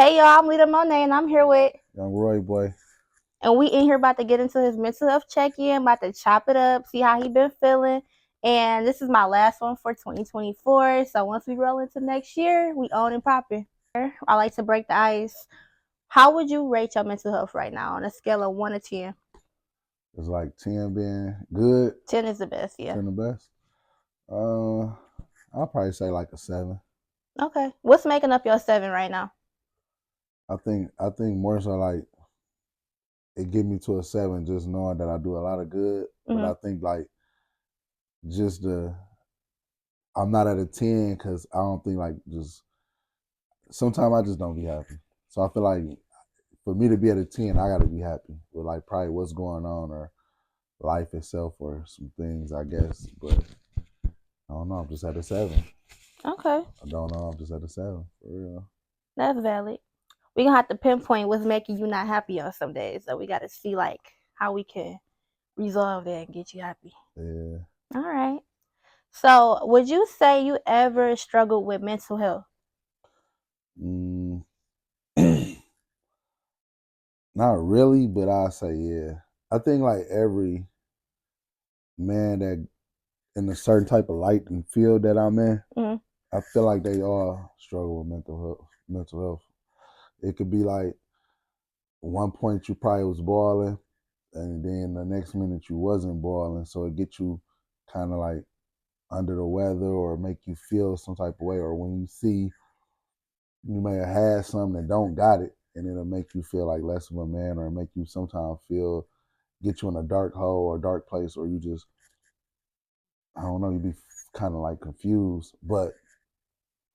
Hey y'all, I'm Lita Monet and I'm here with, Young Roy boy. and we in here about to get into his mental health check-in, about to chop it up, see how he been feeling. And this is my last one for 2024. So once we roll into next year, we own and popping. I like to break the ice. How would you rate your mental health right now on a scale of 1 to 10? It's like 10 being good, 10 is the best, yeah. 10 the best. Uh, I'll probably say like a 7. Okay. What's making up your 7 right now? I think more so like it get me to a 7 just knowing that I do a lot of good. But Mm-hmm. I think like just I'm not at a 10 because I don't think like just sometimes I just don't be happy. So I feel like for me to be at a 10, I got to be happy with like probably what's going on or life itself or some things I guess. But I don't know. I'm just at a 7. Okay. I don't know. I'm just at a 7 for real. That's valid. We're gonna have to pinpoint what's making you not happy on some days. So we gotta see like how we can resolve that and get you happy. Yeah. All right. So, would you say you ever struggled with mental health? Mm, not really, but I say yeah. I think like every man that in a certain type of light and field that I'm in, Mm-hmm. I feel like they all struggle with mental health. Mental health. It could be like one point you probably was boiling, and then the next minute you wasn't boiling. So it gets you kind of like under the weather or make you feel some type of way. Or when you see you may have had something that don't got it, and it'll make you feel like less of a man, or make you sometimes feel get you in a dark hole or dark place, or you just I don't know, you be kind of like confused. But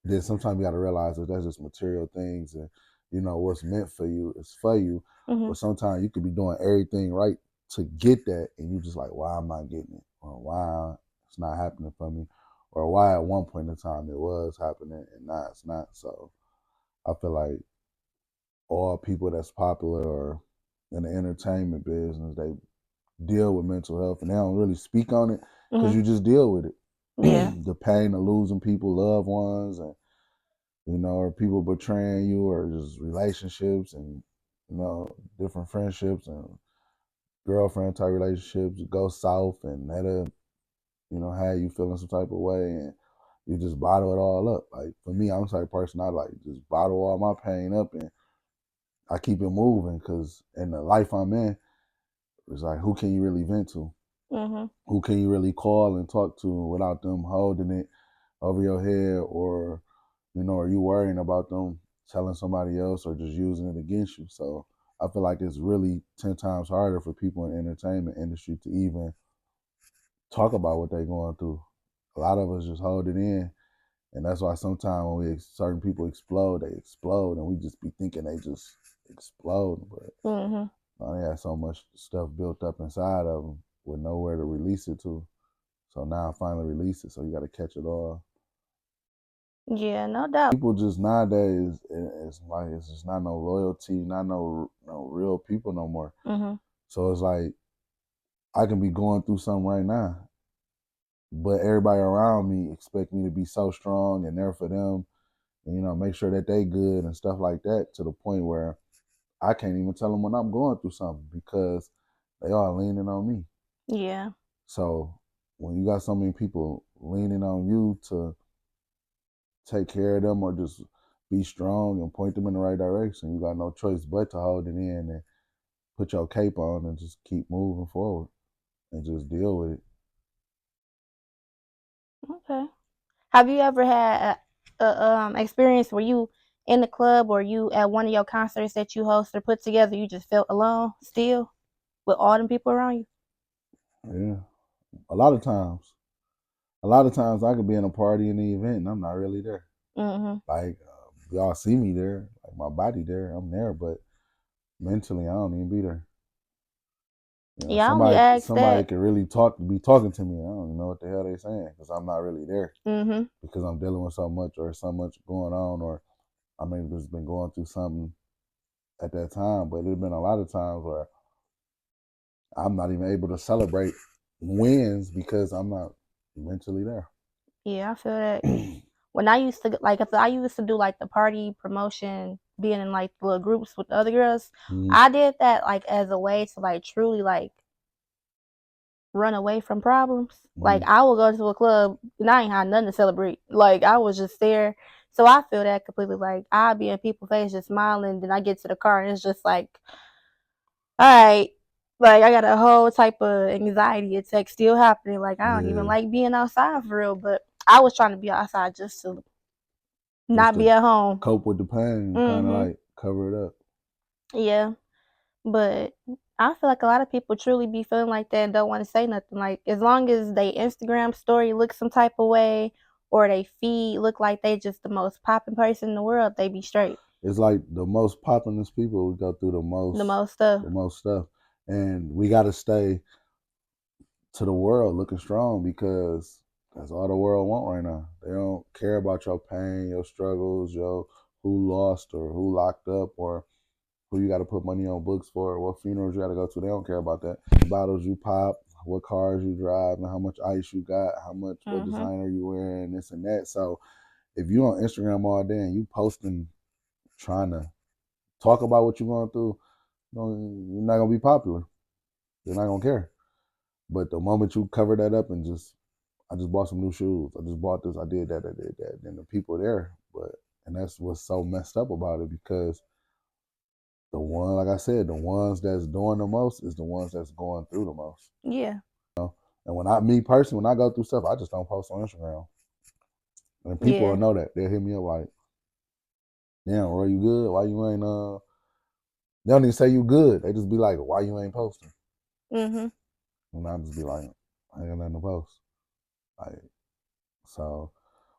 then sometimes you got to realize that that's just material things, and you know what's meant for you is for you. Mm-hmm. But sometimes you could be doing everything right to get that, and you just like, why am I getting it, or why it's not happening for me, or why at one point in time it was happening and now it's not. So I feel like all people that's popular or in the entertainment business, they deal with mental health and they don't really speak on it because Mm-hmm. you just deal with it. Yeah. The pain of losing people, loved ones, and or people betraying you, or just relationships, and different friendships and girlfriend type relationships go south, and that'll have you feeling some type of way, and you just bottle it all up. Like for me, I'm the type of person I like just bottle all my pain up and I keep it moving because in the life I'm in, it's like who can you really vent to? Mm-hmm. Who can you really call and talk to without them holding it over your head, or are you worrying about them telling somebody else or just using it against you? So I feel like it's really 10 times harder for people in the entertainment industry to even talk about what they're going through. A lot of us just hold it in, and that's why sometimes when certain people explode, they explode, and we just be thinking they just explode, but Mm-hmm. they had so much stuff built up inside of them with nowhere to release it to. So now I finally release it. So you got to catch it all. Yeah, no doubt. People just nowadays, it's like it's just not no loyalty, not no real people no more. Mm-hmm. So it's like I can be going through something right now, but everybody around me expect me to be so strong and there for them, and make sure that they good and stuff like that, to the point where I can't even tell them when I'm going through something because they all leaning on me. Yeah. So when you got so many people leaning on you to take care of them or just be strong and point them in the right direction, you got no choice but to hold it in and put your cape on and just keep moving forward and just deal with it. Okay. Have you ever had a experience where you in the club or you at one of your concerts that you host or put together, you just felt alone still with all them people around you? Yeah. A lot of times. A lot of times I could be in a party in the event and I'm not really there. Mm-hmm. Like y'all see me there, like my body there, I'm there, but mentally I don't even be there. Yeah, I only asked Somebody that. could really be talking to me. I don't even know what the hell they saying because I'm not really there Mm-hmm. because I'm dealing with so much or so much going on, or I may have just been going through something at that time. But there's been a lot of times where I'm not even able to celebrate wins because I'm not mentally there. Yeah, I feel that. When I used to like, if I used to do like the party promotion being in like little groups with other girls. Mhm. I did that like as a way to like truly like run away from problems. Like Mhm. I would go to a club and I ain't had nothing to celebrate. Like I was just there. So I feel that completely. Like I'll be in people's face just smiling, then I get to the car and it's just like, all right. Like I got a whole type of anxiety attack still happening. Like I don't even Yeah. like being outside for real. But I was trying to be outside just to Just not be to at home. cope with the pain, kind of Mhm. like cover it up. Yeah. But I feel like a lot of people truly be feeling like that and don't want to say nothing. Like as long as they Instagram story looks some type of way or they feed look like they just the most popping person in the world, they be straight. It's like the most poppin'est people, we go through The most stuff. the most stuff, and we got to stay to the world looking strong because that's all the world want right now. They don't care about your pain, your struggles, your who lost or who locked up or who you got to put money on books for, what funerals you got to go to. They don't care about that. The bottles you pop, what cars you drive, and how much ice you got, what Mhm. designer you wearing, this and that. So if you on Instagram all day and you posting trying to talk about what you're going through, you're not gonna be popular. They're not gonna care. But the moment you cover that up and I just bought some new shoes. I just bought this. I did that. I did that. Then the people there, and that's what's so messed up about it because the one, like I said, the ones that's doing the most is the ones that's going through the most. Yeah. And me personally, when I go through stuff, I just don't post on Instagram. And people will Yeah. know that. They'll hit me up like, "Damn, Roy, you good? Why you ain't They don't even say you good. They just be like, why you ain't posting?" Mhm. And I'll just be like, I ain't got nothing to post. Like, so,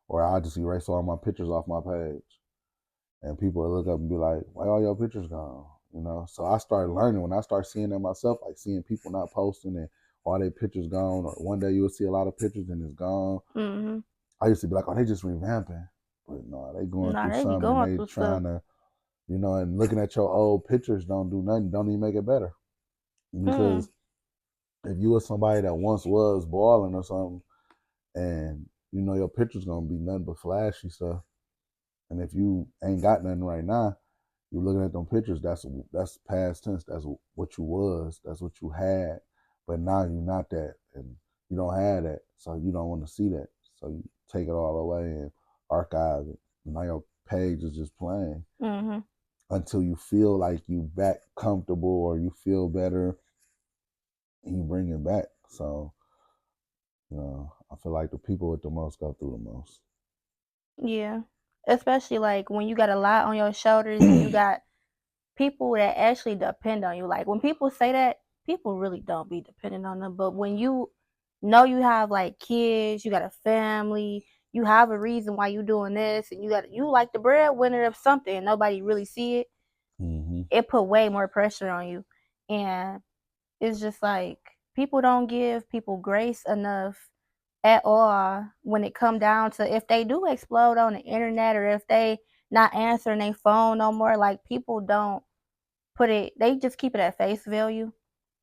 or I just erase all my pictures off my page. And people will look up and be like, why all your pictures gone? You know? So I started learning when I started seeing that myself, like seeing people not posting and all their pictures gone, or one day you'll see a lot of pictures and it's gone. Mhm. I used to be like, oh, they just revamping. But no, they going Nah, through they be something and going they through stuff. trying to, and looking at your old pictures don't do nothing, don't even make it better. Mm. Because if you were somebody that once was balling or something, and your picture's gonna be nothing but flashy stuff, and if you ain't got nothing right now, you looking at them pictures. That's past tense. That's what you was. That's what you had. But now you're not that, and you don't have that, so you don't want to see that. So you take it all away and archive it. Now your page is just plain Mhm. until you feel like you back comfortable or you feel better, and you bring it back. So I feel like the people with the most go through the most. Yeah. Especially like when you got a lot on your shoulders and you got people that actually depend on you. Like when people say that, people really don't be dependent on them. But when you know you have like kids, you got a family, you have a reason why you doing this, and you like the breadwinner of something, and nobody really see it. Mm-hmm. It put way more pressure on you, and it's just like people don't give people grace enough at all when it come down to if they do explode on the internet or if they not answering their phone no more. Like people don't put it, they just keep it at face value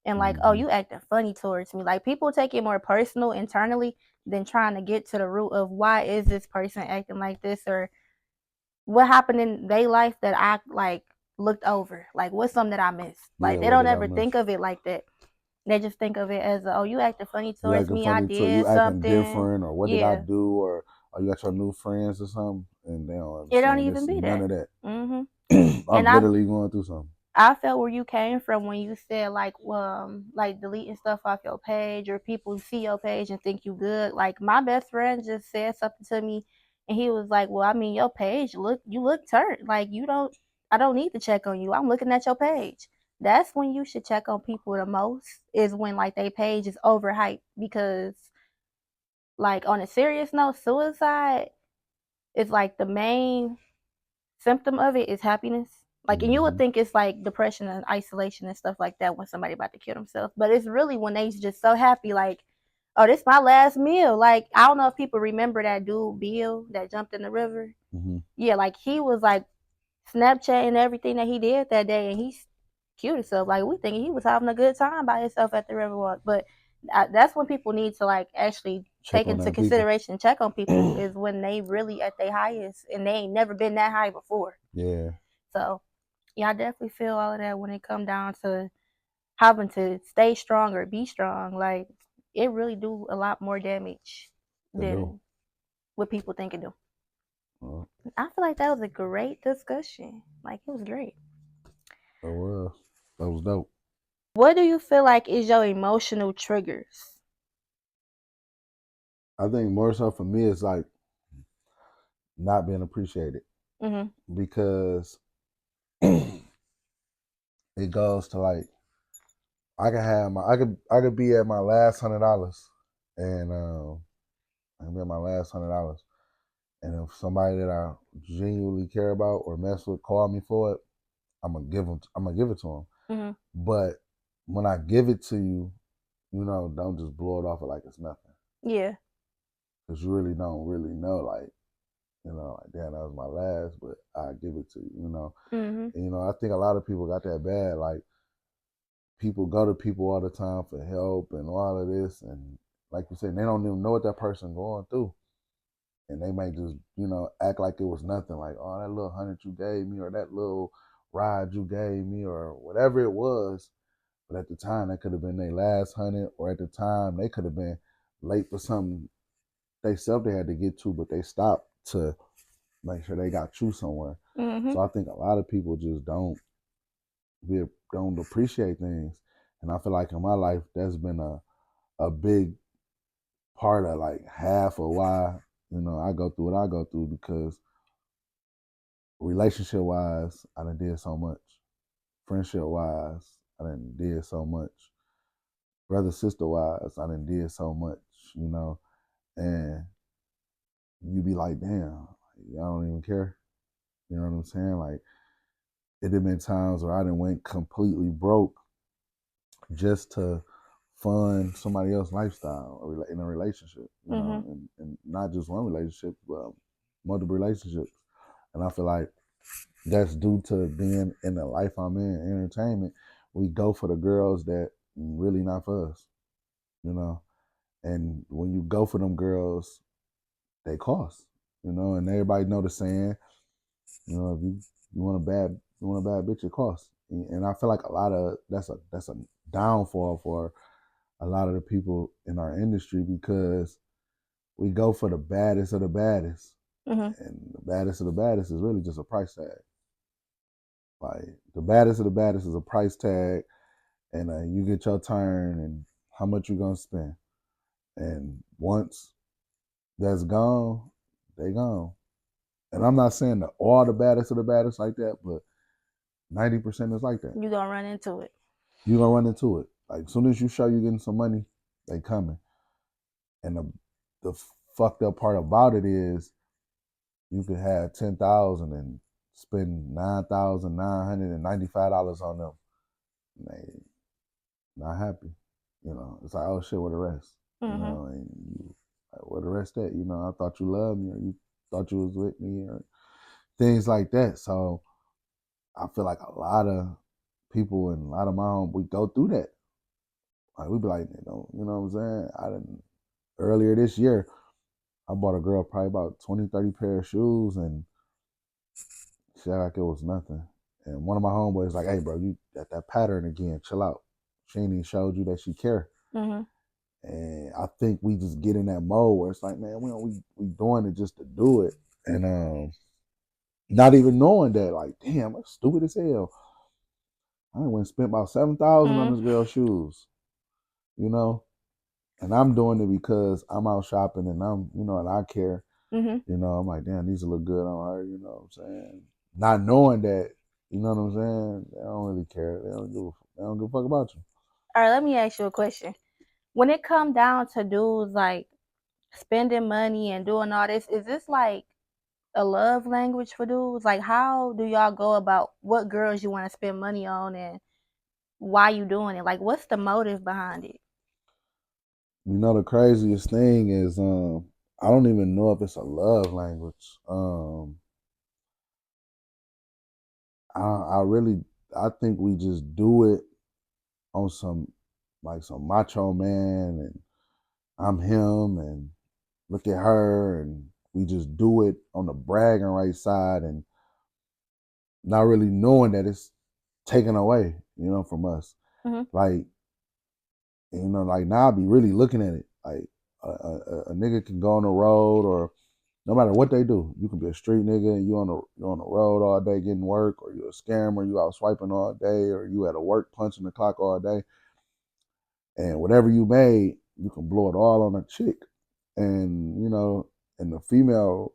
and like, oh, Mm-hmm. you acting funny towards me. Like people take it more personal internally than trying to get to the root of why is this person acting like this or what happened in their life that I like looked over. Like what's something that I missed. Yeah, Like they what don't did I ever miss? think of it like that. They just think of it as, oh, you acting funny You towards acting me. I funny too. You did acting something. different, or what did I Yeah, do, or are you got your new friends or something? And they don't it don't understand even this. be None that. of that. Mhm. I'm And literally going through something. I felt where you came from when you said like deleting stuff off your page or people see your page and think you good. Like my best friend just said something to me and he was like, well, I mean your page you look turned. Like I don't need to check on you. I'm looking at your page. That's when you should check on people the most is when like their page is overhyped because like on a serious note, suicide is like the main symptom of it is happiness. Like, and you would Mm-hmm. think it's like depression and isolation and stuff like that when somebody about to kill themselves, but it's really when they just so happy, like, oh, this my last meal. Like, I don't know if people remember that dude Bill that jumped in the river. Mm-hmm. Yeah, like he was like Snapchatting everything that he did that day, and he killed himself. Like we thinking he was having a good time by himself at the Riverwalk, but that's when people need to like actually Check take on into them people. consideration, check on people is when they really at their highest, and they ain't never been that high before. Yeah. So yeah, I definitely feel all of that when it come down to having to stay strong or be strong. Like it really do a lot more damage They do. than what people think it do. Uh, I feel like that was a great discussion. Like it was great. that was dope. What do you feel like is your emotional triggers? I think more so for me, it's like not being appreciated Mhm. because it goes to like I could be at my last $100 and I can be at my last $100 and if somebody that I genuinely care about or mess with call me for it, I'm gonna give it to them. Mhm. But when I give it to you, don't just blow it off like it's nothing Yeah. because you really don't really know like like damn that was my last, but I give it to you. Mhm. And, I think a lot of people got that bad like people go to people all the time for help and all of this and like you said they don't even know what that person going through and they might just act like it was nothing like oh that little 100 you gave me or that little ride you gave me or whatever it was but at the time that could have been their last 100 or at the time they could have been late for something they self they had to get to but they stopped to make sure they got you somewhere. Mhm. So I think a lot of people just we don't appreciate things. And I feel like in my life, that's been a big part of like half of why, I go through what I go through because relationship wise, I done did so much. Friendship wise, I done did so much. Brother, sister wise, I done did so much, you know, and you be like, damn, I don't even care. You know what I'm saying? Like, it have been times where I done went completely broke just to fund somebody else's lifestyle in a relationship, Mhm. and not just one relationship, but multiple relationships. And I feel like that's due to being in the life I'm in, entertainment. We go for the girls that really not for us, you know. And when you go for them girls, they cost, and everybody know the saying, if you want a bad bitch, it costs. And I feel like a lot of that's a downfall for a lot of the people in our industry because we go for the baddest of the baddest. Mhm. And the baddest of the baddest is really just a price tag. Like the baddest of the baddest is a price tag, and you get your turn and how much you gonna spend. And once that's gone, they gone. And I'm not saying that all the baddest of the baddest like that, but 90% is like that. You gonna run into it. You're gonna run into it. Like as soon as you show you getting some money, they coming. And the fucked up part about it is you could have 10,000 and spend $9,995 on them. And they not happy. It's like, oh shit, where the rest? Mhm. And you like, where the rest at? I thought you loved me or you thought you was with me or things like that. So I feel like a lot of people and a lot of my home, we go through that. Like we be like, you know what I'm saying? I didn't earlier this year, I bought a girl probably about 20, 30 pair of shoes and she act like it was nothing. And one of my homeboys like, hey bro, you got that pattern again, chill out. She ain't even showed you that she care. Mhm. And I think we just get in that mode where it's like, man, we doing it just to do it. And not even knowing that, like, damn, that's stupid as hell. I went and spent about 7,000 on Mhm. this girl's shoes, you know? And I'm doing it because I'm out shopping and and I care. Mhm. I'm like, damn, these look good on her, you know what I'm saying? Not knowing that, you know what I'm saying? They don't really care. They don't give a fuck about you. All right, let me ask you a question. When it come down to dudes like spending money and doing all this, is this like a love language for dudes? Like, how do y'all go about what girls you want to spend money on and why you doing it? Like, what's the motive behind it? The craziest thing is I don't even know if it's a love language. I really I think we just do it on some macho man and I'm him and look at her and we just do it on the bragging right side and not really knowing that it's taken away, from us. Mhm. Like, like now I be really looking at it. Like a nigga can go on the road, or no matter what they do, you can be a street nigga and you on the road all day getting work, or you a scammer, you out swiping all day, or you at a work punching the clock all day, and whatever you made, you can blow it all on a chick, and and the female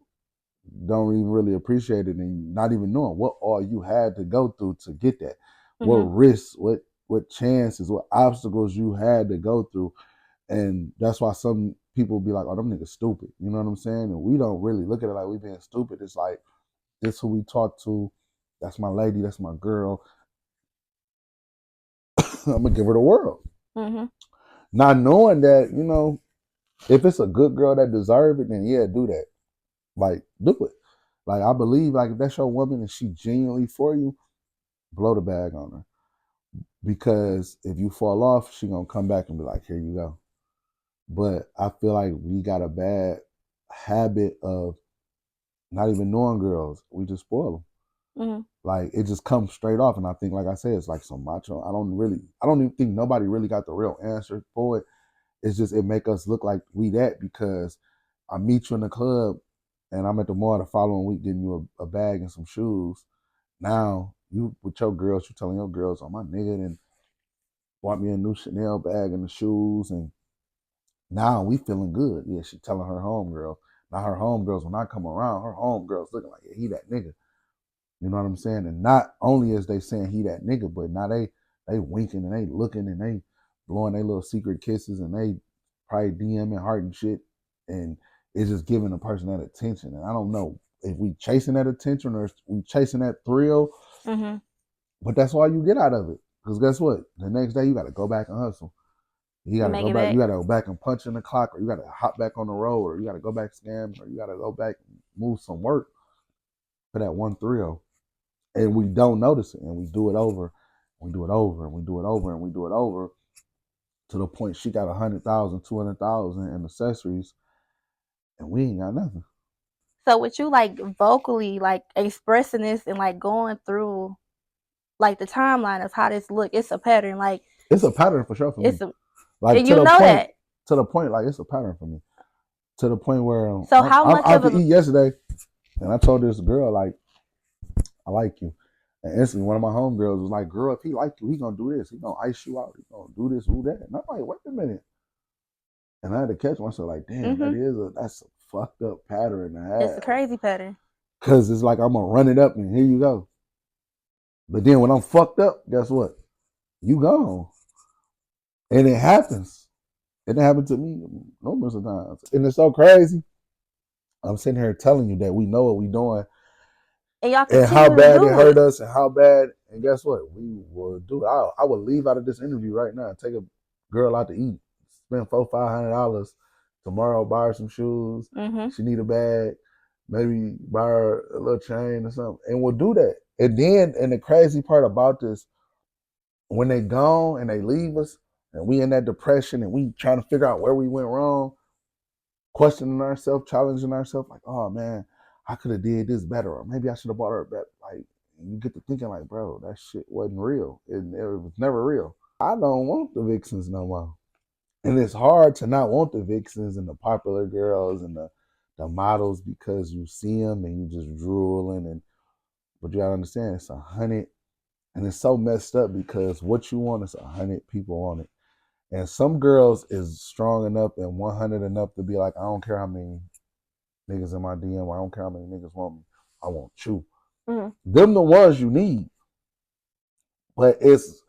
don't even really appreciate it, and not even knowing what all you had to go through to get that, what Mhm. risks, what chances, what obstacles you had to go through. And that's why some people be like, oh, them niggas stupid. You know what I'm saying? And we don't really look at it like we being stupid. It's like, this who we talk to. That's my lady. That's my girl. I'm going to give her the world. Mhm. Not knowing that, if it's a good girl that deserve it, then yeah, do that. Like, do it. Like, I believe, like, if that's your woman and she genuinely for you, blow the bag on her. Because if you fall off, she going to come back and be like, here you go. But I feel like we got a bad habit of not even knowing girls. We just spoil them. Mhm. Like, it just comes straight off. And I think, like I said, it's like some macho. I don't even think nobody really got the real answer for it. It's just, it make us look like we that, because I meet you in the club and I'm at the mall the following week getting you a bag and some shoes. Now, you with your girls, you telling your girls, oh, my nigga and bought me a new Chanel bag and the shoes, and now we feeling good. Yeah, she telling her homegirl. Now her homegirls, when I come around, her homegirls looking like, yeah, he that nigga. You know what I'm saying? And not only is they saying he that nigga, but now they winking and they looking and they blowing their little secret kisses, and they probably DMing heart and shit. And it's just giving the person that attention. And I don't know if we chasing that attention or if we chasing that thrill, Mhm. but that's all you get out of it. Because guess what? The next day you got to go back and hustle. You gotta Make go it back. You back. gotta go back and punch in the clock, or you gotta hop back on the road, or you gotta go back scamming, or you gotta go back and move some work for that one thrill. And we don't notice it, and we do it over, we do it over, and we do it over, and we do it over, to the point she got 100,000, 200,000 in accessories, and we ain't got nothing. So with you like vocally like expressing this and like going through like the timeline of how this look, it's a pattern. Like It's a pattern for sure for me. it's a, Like and you know that. to the point, like it's a pattern for me. To the point where So how much I of had to a eat yesterday, and I told this girl, like, I like you. And instantly, one of my homegirls was like, girl, if he like you, he gonna do this. He gonna ice you out. He gonna do this, do that. And I'm like, wait a minute. And I had to catch myself like, damn, mhm. that's a fucked up pattern to It's a have. crazy pattern. Cause it's like I'm gonna run it up and here you go. But then when I'm fucked up, guess what? You gone. And it happens. It happened to me numerous of times. And it's so crazy. I'm sitting here telling you that we know what we doing And y'all and how continue to bad it do hurt it. us and how bad. And guess what? We will do it. I would leave out of this interview right now, take a girl out to eat, spend $400-$500 tomorrow, buy her some shoes. Mhm. She need a bag, maybe buy her a little chain or something, and we'll do that. And then, and the crazy part about this, when they gone and they leave us, and we in that depression and we trying to figure out where we went wrong, questioning ourselves, challenging ourselves, like, oh man, I could have did this better, or maybe I should have bought her a better. Like, you get to thinking, like, bro, that shit wasn't real. It was never real. I don't want the vixens no more, and it's hard to not want the vixens and the popular girls and the models, because you see them and you just drooling. And but you gotta understand, it's 100, and it's so messed up because what you want is 100 people on it. And some girls is strong enough and 100 enough to be like, I don't care how many niggas in my DM, I don't care how many niggas want me, I want you. Mhm. Them the ones you need. But it's,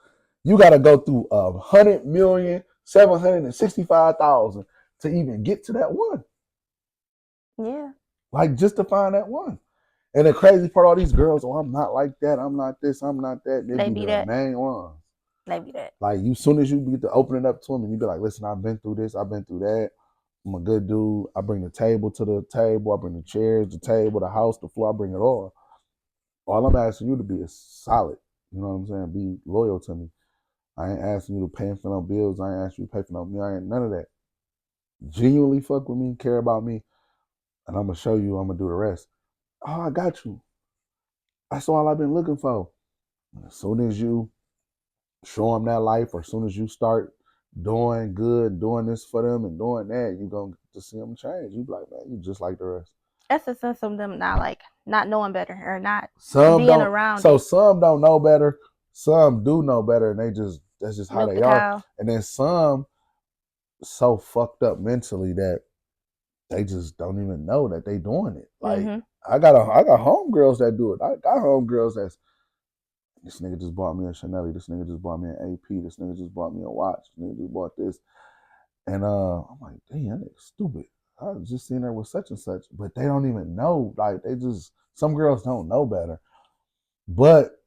you gotta go through 100,765,000 to even get to that one. Yeah. Like, just to find that one. And the crazy part, all these girls, oh, I'm not like that, I'm not this, I'm not that. They They be be the that. main ones. They be that. Like, you, soon as you get to open it up to them and you be like, listen, I've been through this, I've been through that. I'm a good dude. I bring the table to the table. I bring the chairs, the table, the house, the floor. I bring it all. All I'm asking you to be is solid. You know what I'm saying? Be loyal to me. I ain't asking you to pay for no bills. I ain't asking you to pay for no meal. I ain't none of that. Genuinely fuck with me, care about me, and I'm gonna show you. I'm gonna do the rest. Oh, I got you. That's all I've been looking for. As soon as you show them that life, or as soon as you start doing good, doing this for them and doing that, you're going to see them change. You be like, man, you just like the rest. That's the sense of them not knowing better or not Some being don't. around So it. some don't know better. Some do know better, and that's just how Milk they the are. cow. And then some so fucked up mentally that they just don't even know that they doing it. Like Mm-hmm. I got homegirls that do it. I got homegirls that's, this nigga just bought me a Chanel. This nigga just bought me an AP. This nigga just bought me a watch. This nigga just bought this. And I'm like, damn, that nigga stupid. I was just seen her with such and such, but they don't even know. Like they just, some girls don't know better. But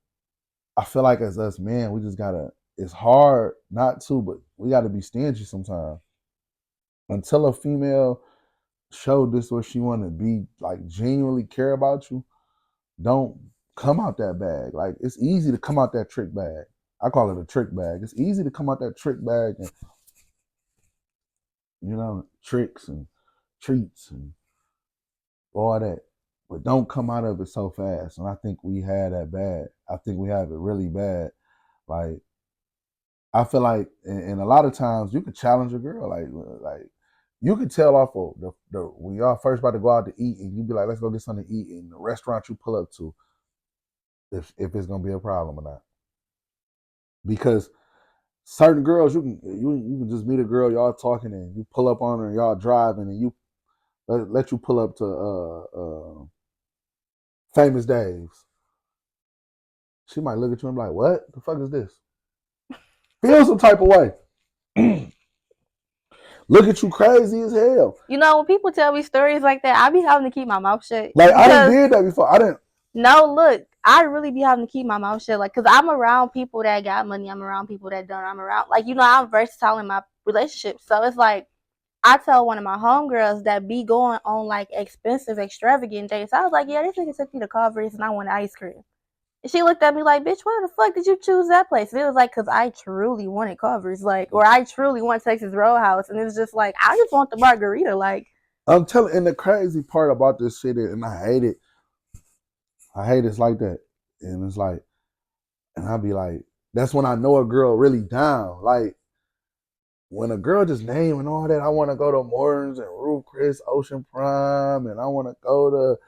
I feel like as us men, we just gotta. It's hard not to, but we gotta be stingy sometimes. Until a female show this what she want to be, like genuinely care about you, don't come out that bag. Like it's easy to come out that trick bag. I call it a trick bag. It's easy to come out that trick bag and, you know, tricks and treats and all that. But don't come out of it so fast. And I think we had that bad. I think we have it really bad. Like I feel like, and a lot of times you can challenge a girl. Like you can tell off of the when y'all first about to go out to eat, and you be like, let's go get something to eat, in the restaurant you pull up to, if it's gonna be a problem or not. Because certain girls, you can just meet a girl, y'all talking, and you pull up on her, and y'all driving, and you let you pull up to Famous Dave's. She might look at you and be like, "What the fuck is this?" Feel some type of way. Look at you crazy as hell. You know, when people tell me stories like that, I be having to keep my mouth shut. Like I done did that before. I didn't. No, look, I really be having to keep my mouth shut. Like, cause I'm around people that got money. I'm around people that don't. I'm around, like, you know, I'm versatile in my relationship. So it's like, I tell one of my homegirls that be going on like expensive, extravagant dates. I was like, yeah, this nigga took me to Culver's and I want ice cream. And she looked at me like, bitch, why the fuck did you choose that place? And it was like, because I truly wanted Culver's, like, or I truly want Texas Roadhouse. And it's just like, I just want the margarita. Like, I'm telling, and the crazy part about this shit, and I hate it. I hate it's like that. And it's like, and I be like, that's when I know a girl really down. Like, when a girl just name and all that, I want to go to Morton's and Ruth Chris, Ocean Prime, and I want to go to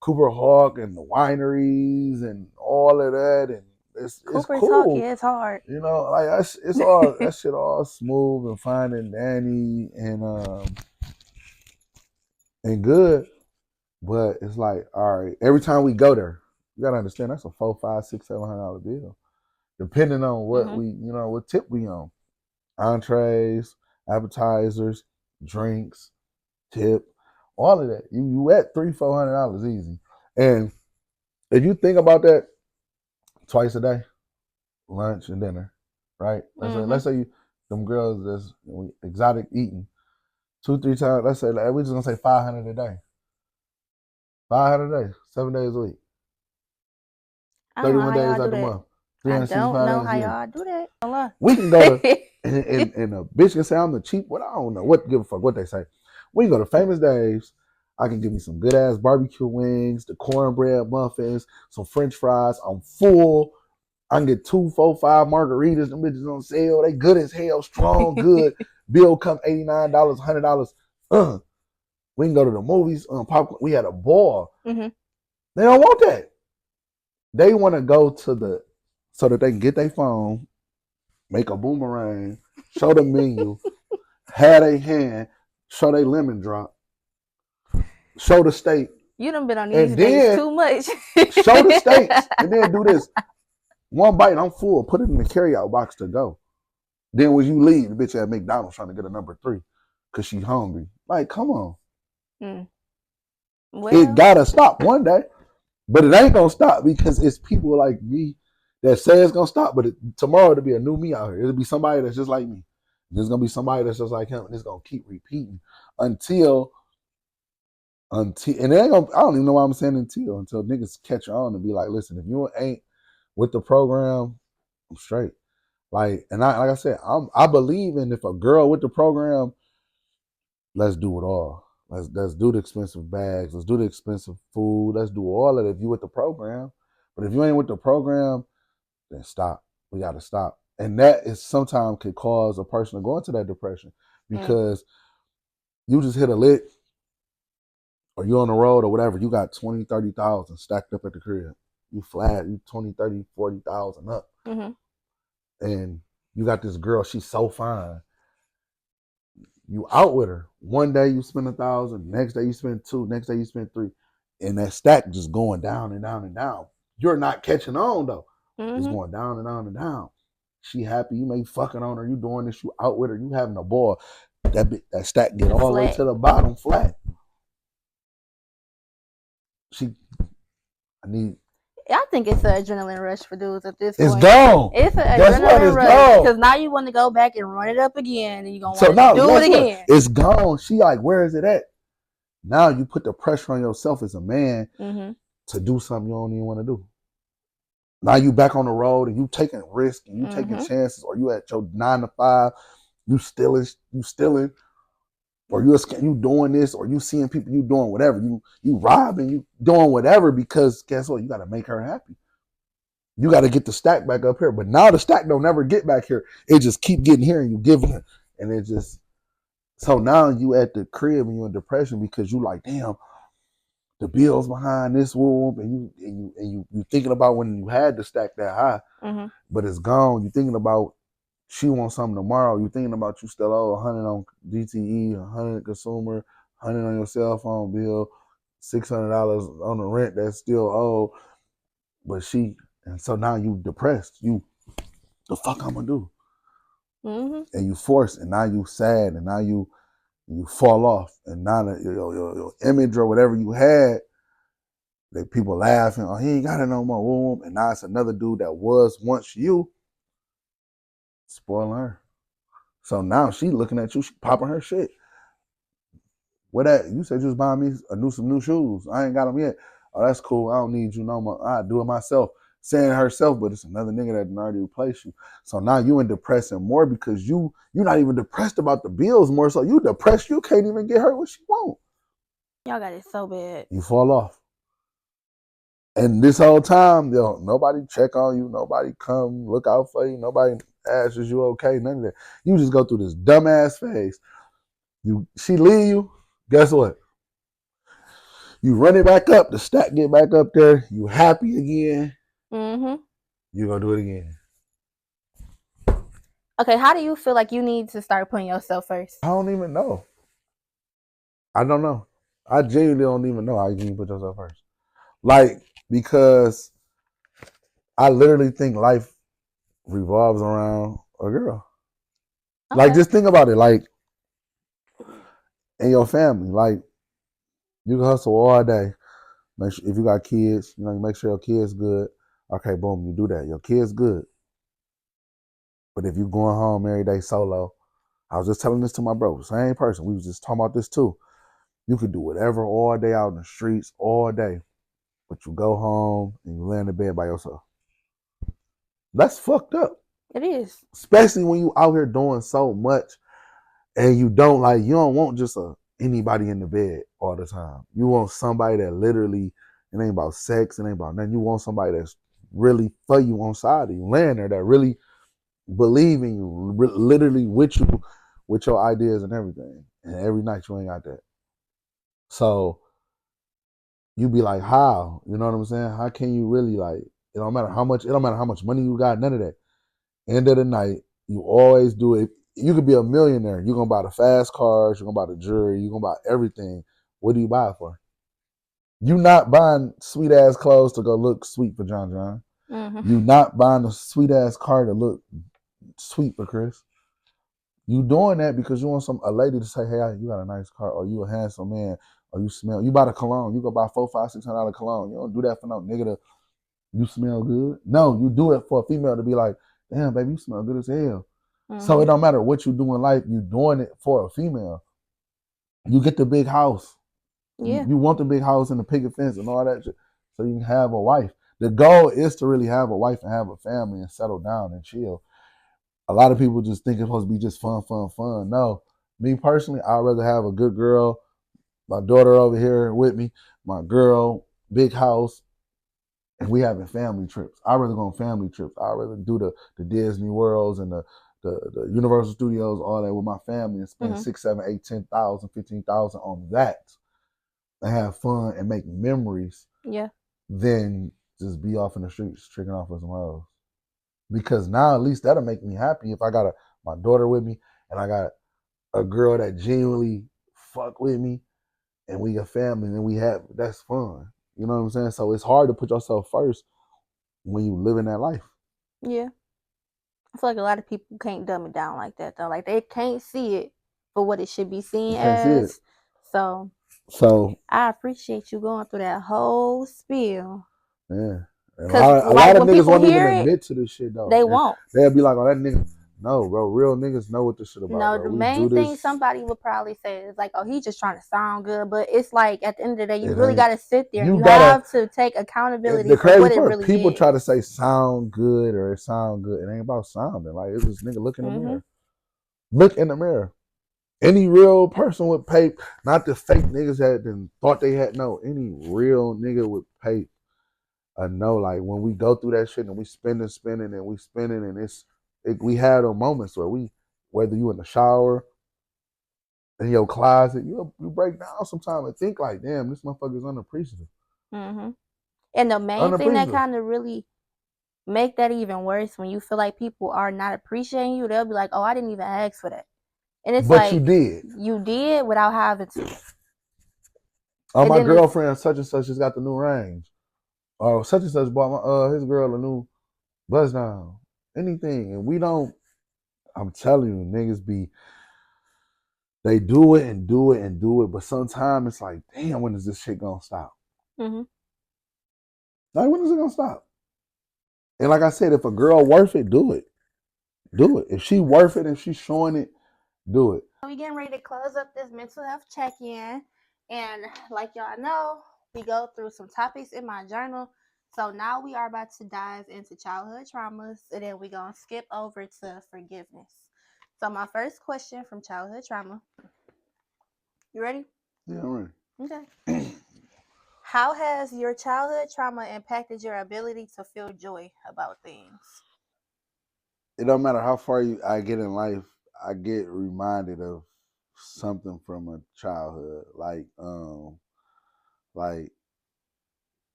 Cooper Hawk and the wineries and all of that. And it's Cooper's Hawk, cool. yeah, it's hard. You know, like it's all that shit all smooth and fine and dandy and good. But it's like, all right, every time we go there, you gotta understand that's a $400, $500, $600, $700 bill, depending on what we, you know, what tip we on. Entrees, appetizers, drinks, tip, all of that. You at $300-$400 easy. And if you think about that, twice a day, lunch and dinner, right? Let's say you, them girls that's exotic eating 2-3 times. Let's say we just gonna say 500 a day. 500 a day, 7 days a week. 31 days out the month. I don't know how y'all do that. We can go to and a bitch can say I'm the cheap. What I don't know. What give a fuck what they say. We can go to Famous Dave's. I can give me some good ass barbecue wings, the cornbread muffins, some French fries. I'm full. I can get 2, 4, 5 margaritas. Them bitches on sale. They good as hell, strong, good. Bill come $89, $100. We can go to the movies. Popcorn. We had a ball. Mm-hmm. They don't want that. They want to go to so that they can get their phone, make a boomerang, show the menu, have a hand, show they lemon drop, show the steak. You done been on these days too much. Show the steaks and then do this. One bite, I'm full. Put it in the carryout box to go. Then when you leave, the bitch at McDonald's trying to get a number 3 because she hungry. Like, come on. Well, it gotta stop one day. But it ain't gonna stop because it's people like me that say it's gonna stop. But tomorrow it'll be a new me out here. It'll be somebody that's just like me. There's gonna be somebody that's just like him, and it's gonna keep repeating until and it ain't gonna, I don't even know why I'm saying until niggas catch on and be like, listen, if you ain't with the program, I'm straight. Like I said, I believe in if a girl with the program, let's do it all. Let's do the expensive bags. Let's do the expensive food. Let's do all of it if you with the program. But if you ain't with the program, then stop. We got to stop. And that is sometimes could cause a person to go into that depression because you just hit a lick or you on the road or whatever. You got 20, 30,000 stacked up at the crib. You flat, you 20, 30, 40,000 up. And you got this girl, she's so fine. You out with her. One day you spend 1,000, next day you spend 2, next day you spend 3. And that stack just going down and down and down. You're not catching on though. It's going down and down and down. She happy, you may fucking on her, you doing this, you out with her, you having a ball. That stack get all the way to the bottom flat. I think it's an adrenaline rush for dudes at this point. It's gone. It's an adrenaline rush because now you want to go back and run it up again, and you're gonna want to do it again. It's gone. She like, where is it at? Now you put the pressure on yourself as a man to do something you don't even want to do. Now you back on the road and you taking risks and you taking chances, or you at your 9 to 5, you stealing, or you doing this, or you seeing people, you doing whatever, you robbing, you doing whatever, because guess what? You got to make her happy. You got to get the stack back up here. But now the stack don't never get back here. It just keep getting here and you giving it, and it just. So now you at the crib and you in depression because you like, damn, the bills behind this whoop, and you thinking about when you had the stack that high, but it's gone. You thinking about she wants something tomorrow. You thinking about you still owe 100 on DTE, 100 consumer, 100 on your cell phone bill, $600 on the rent that's still owed. But and so now you depressed. You, the fuck I'm gonna do? And you force, and now you sad, and now you fall off, and now your image or whatever you had, that people laughing, oh, he ain't got it no more, and now it's another dude that was once you, spoiling her. So now she looking at you, she popping her shit. What that? You said you was buying me some new shoes. I ain't got them yet. Oh, that's cool. I don't need you no more. I do it myself. Saying herself, but it's another nigga that already replaced you. So now you in depressing more because you're not even depressed about the bills more. So you depressed, you can't even get her what she want. Y'all got it so bad. You fall off. And this whole time, nobody check on you. Nobody come look out for you. Nobody asks you okay. None of that. You just go through this dumbass phase. She leave you. Guess what? You run it back up. The stack get back up there. You happy again. You're going to do it again. Okay, how do you feel like you need to start putting yourself first? I don't even know. I don't know. I genuinely don't even know how you can put yourself first. Like, because I literally think life revolves around a girl. Okay. Like, just think about it. Like, in your family, like, you can hustle all day. Make sure, if you got kids, you make sure your kids good. Okay, boom, you do that. Your kids good. But if you going home every day solo, I was just telling this to my bro, same person. We was just talking about this too. You could do whatever all day out in the streets, all day. But you go home and you lay in the bed by yourself. That's fucked up. It is. Especially when you out here doing so much and you don't want just anybody in the bed all the time. You want somebody that literally, it ain't about sex, it ain't about nothing. You want somebody that's really for you on side of you, laying there, that really believe in you, literally with you, with your ideas and everything. And every night you ain't got that. So you be like, how? You know what I'm saying? How can you really it don't matter how much money you got, none of that. End of the night, you always do it. You could be a millionaire. You're gonna buy the fast cars, you're gonna buy the jewelry, you're gonna buy everything. What do you buy it for? You not buying sweet ass clothes to go look sweet for John John. You not buying a sweet ass car to look sweet for Chris. You doing that because you want a lady to say, hey, you got a nice car, or you a handsome man, or you smell. You buy the cologne. You go buy $400, $500, $600 cologne. You don't do that for no nigga you smell good. No, you do it for a female to be like, damn, baby, you smell good as hell. So it don't matter what you do in life. You doing it for a female. You get the big house. Yeah. You want the big house and the picket fence and all that shit, so you can have a wife. The goal is to really have a wife and have a family and settle down and chill. A lot of people just think it's supposed to be just fun. No, me personally, I'd rather have a good girl, my daughter over here with me, my girl, big house, and we having family trips. I'd rather go on family trips. I'd rather do the Disney Worlds and the Universal Studios, all that with my family and spend 6, 7, 8, 10,000, 15,000 on that and have fun and make memories. Yeah. Than just be off in the streets tricking off with some hoes. Because now at least that'll make me happy if I got my daughter with me and I got a girl that genuinely fuck with me and we a family and we have that's fun. You know what I'm saying? So it's hard to put yourself first when you live in that life. Yeah. I feel like a lot of people can't dumb it down like that though. Like they can't see it for what it should be seen as. So I appreciate you going through that whole spiel. Yeah. Because a lot of niggas won't even admit to this shit though. They won't. They'll be like, "Oh, that nigga." No, bro. Real niggas know what this shit about. No, bro. the main thing somebody would probably say is like, "Oh, he's just trying to sound good," but it's like at the end of the day, you really got to sit there. You have to take accountability for what it really is. People try to say sound good or it sound good. It ain't about sounding. Like it's this nigga look in the mirror. Look in the mirror. Any real person with paper, not the fake niggas that thought they had no. Any real nigga with paper. I know, like when we go through that shit and we spinning and we spinning and we had those moments where whether you in the shower, in your closet, you break down sometimes and think like, damn, this motherfucker's unappreciative. And the main thing that kind of really make that even worse when you feel like people are not appreciating you, they'll be like, "Oh, I didn't even ask for that," and it's but you did without having to. Oh, my girlfriend such and such just got the new range. Oh, such and such bought his girl a new buzz down. Anything. And we don't, I'm telling you, niggas they do it and do it and do it, but sometimes it's like, damn, when is this shit gonna stop? Like, when is it gonna stop? And like I said, if a girl worth it, do it. Do it. If she worth it and she's showing it, do it. We getting ready to close up this mental health check-in. And like y'all know, we go through some topics in my journal. So now we are about to dive into childhood traumas, and then we're going to skip over to forgiveness. So my first question from childhood trauma. You ready? Yeah, I'm ready. Okay. How has your childhood trauma impacted your ability to feel joy about things? It don't matter how far I get in life, I get reminded of something from a childhood. Like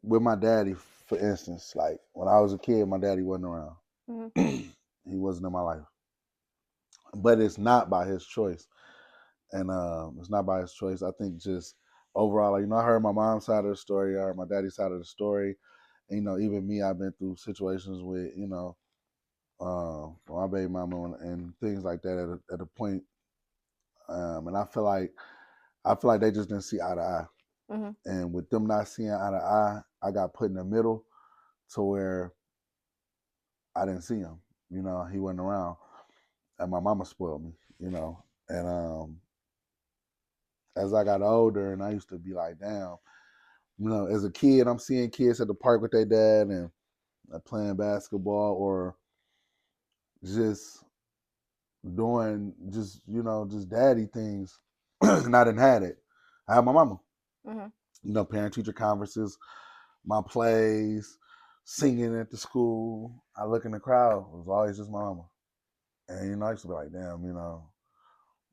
with my daddy, for instance, like when I was a kid, my daddy wasn't around. He wasn't in my life. But it's not by his choice. And it's not by his choice. I think just overall, like, I heard my mom's side of the story, I heard my daddy's side of the story. And, even me, I've been through situations with, my baby mama and things like that at a point. And I feel like they just didn't see eye to eye. And with them not seeing eye to eye, I got put in the middle to where I didn't see him. He wasn't around. And my mama spoiled me, And as I got older and I used to be like, damn, as a kid, I'm seeing kids at the park with their dad and playing basketball or just doing just daddy things. And I didn't have it. I had my mama. Parent teacher conferences, my plays, singing at the school. I look in the crowd, it was always just my mama. And I used to be like, damn, all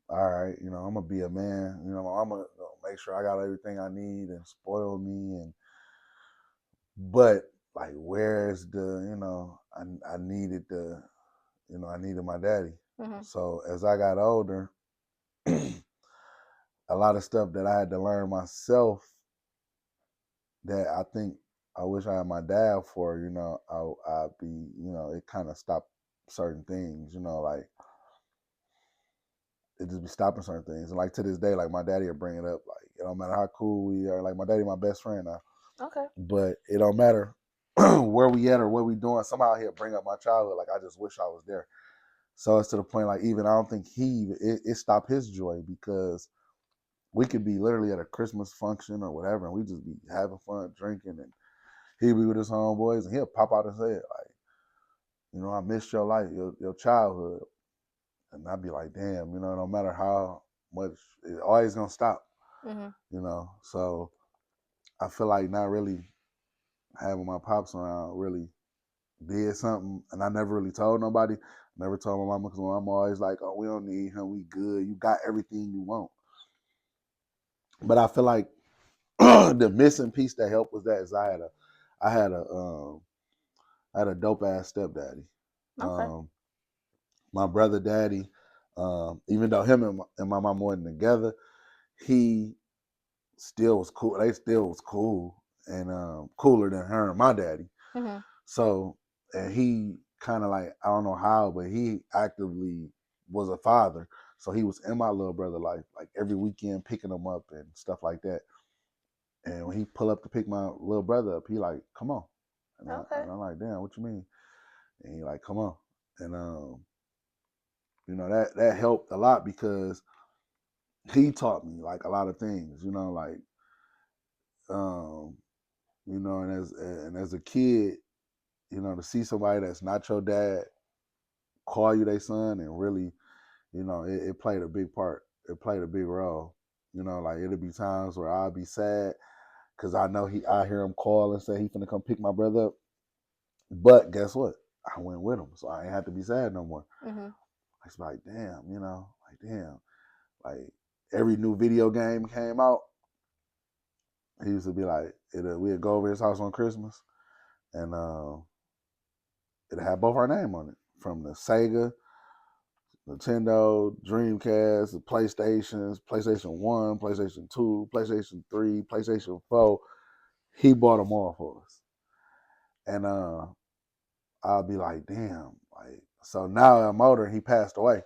right, I'm gonna be a man. I'm gonna make sure I got everything I need and spoil me. But like, where's the, I needed I needed my daddy. So as I got older, a lot of stuff that I had to learn myself that I think I wish I had my dad for, I'd be, it kind of stopped certain things, like it just be stopping certain things. And like to this day, like my daddy will bring it up, like it don't matter how cool we are. Like my daddy, my best friend now. Okay. But it don't matter where we at or what we doing. Somehow he'll bring up my childhood. Like I just wish I was there. So it's to the point like even I don't think it stopped his joy because we could be literally at a Christmas function or whatever, and we just be having fun drinking, and he'll be with his homeboys, and he'll pop out and say it like, I missed your life, your childhood. And I'd be like, damn, no matter how much, it always gonna stop. So I feel like not really having my pops around really did something, and I never really told nobody. Never told my mama because my mama always like, "Oh, we don't need him. We good. You got everything you want." But I feel like the missing piece that helped was that is I had a, I had a dope ass stepdaddy. Okay. My brother daddy, even though him and my mom wasn't together, he still was cool. They still was cool and cooler than her and my daddy. Mm-hmm. So, and he kind of like, I don't know how, but he actively was a father. So he was in my little brother life, like every weekend picking him up and stuff like that. And when he pull up to pick my little brother up, he like, come on. Okay. And I'm like, damn, what you mean? And he like, come on. And that helped a lot because he taught me like a lot of things, like um, and as a kid, to see somebody that's not your dad call you their son and really, it played a big part. It played a big role. Like it'll be times where I'll be sad because I know I hear him call and say he finna come pick my brother up. But guess what? I went with him, so I ain't have to be sad no more. Mm-hmm. It's like damn, like every new video game came out. He used to be like, we'd go over his house on Christmas, and it had both our name on it, from the Sega, Nintendo, Dreamcast, the PlayStations, PlayStation 1, PlayStation 2, PlayStation 3, PlayStation 4. He bought them all for us. And I'll be like, damn. Like, so now I'm older, he passed away.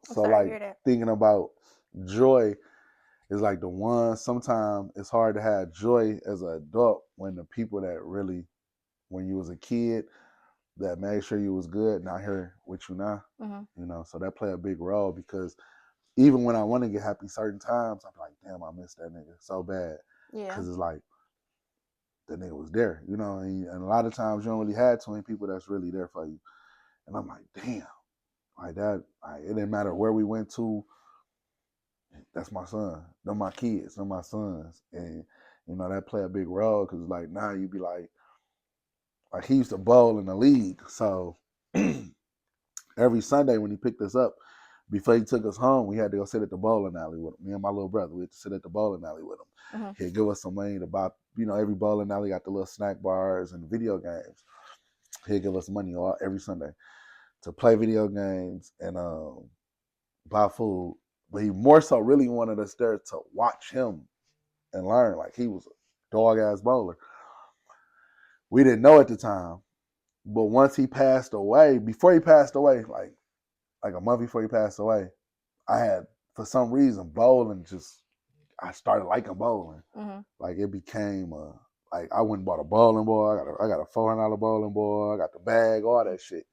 I'm So, sorry to like, hear that. thinking about joy is like the one, sometimes it's hard to have joy as an adult when the people that really, when you was a kid, that made sure you was good, not here with you now. Mm-hmm. So that play a big role because even when I want to get happy certain times, I'm like, damn, I miss that nigga so bad. Yeah. Because it's like, that nigga was there, and a lot of times you don't really have too many people that's really there for you. And I'm like, damn, like that, it didn't matter where we went to, that's my son. They're my kids, they're my sons. And, that play a big role because like now you be like he used to bowl in the league. So every Sunday when he picked us up, before he took us home, we had to go sit at the bowling alley with him. Me and my little brother, we had to sit at the bowling alley with him. Mm-hmm. He'd give us some money to buy, every bowling alley got the little snack bars and video games. He'd give us money every Sunday to play video games and buy food. But he more so really wanted us there to watch him and learn. Like he was a dog ass bowler. We didn't know at the time. But once he passed away, before he passed away, like a month before he passed away, I had, for some reason, bowling I started liking bowling. Mm-hmm. Like it became like I went and bought a bowling ball. I got a $400 bowling ball. I got the bag, all that shit.